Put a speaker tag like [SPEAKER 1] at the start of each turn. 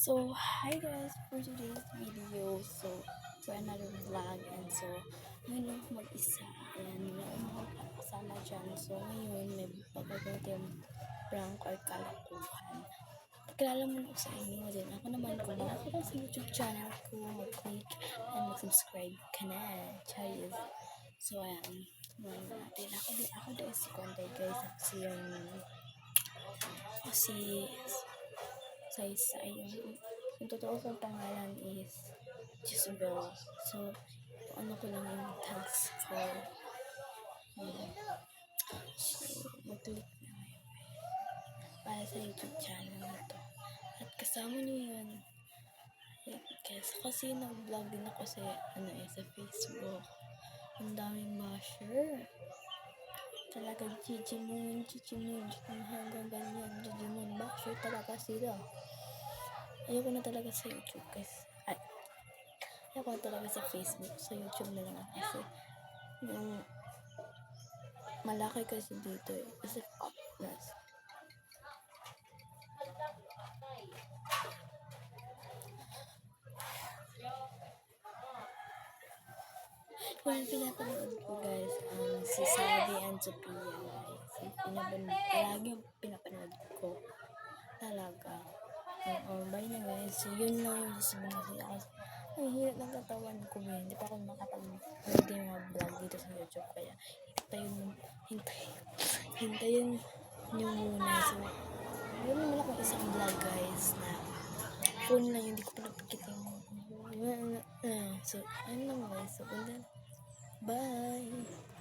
[SPEAKER 1] So, hi guys for today's video. So, for another vlog. And so, ngayon lang ako mag-isa. Ayan, wala akong kasama dyan. So, ngayon may pagkakang tayong prank or kalokohan. Pagkalala mo na ako sa inyo din. Ako naman, kung bago ka sa YouTube channel ko, mag-click and mag-subscribe ka na. Charis. So, ayan. Ngayon natin. Ako din si Conte guys. Kasi Saysay. Yung totoo kong pangalan is Jezebel. So, ano ko lang yung tags ko. So, mag-click na ngayon para sa YouTube channel na to. At kasama nyo yun. Guys, kasi nag-vlog din ako sa Facebook. Ang daming basher. Talaga Jijimon hanggang ganyan. Jijimon basher talaga sila. Ayoko na talaga sa YouTube guys. Ayoko na talaga sa Facebook. Sa YouTube na lang kasi yung malaki kasi dito kasi plus. Kung pinapanood ko guys, si Sadie and Sophia guys. Palagi yung pinapanood ko. Talaga. Bye na guys. So, yun lang yung sasabihin ko kasi ang hirap ng katawan ko. Hindi pa ako makapag-ready yung mga vlog dito sa YouTube. Kaya hintayin nyo muna. So, yun naman ako isang vlog guys na phone lang, hindi ko pinapakita yung so, ayun lang guys. So, bye!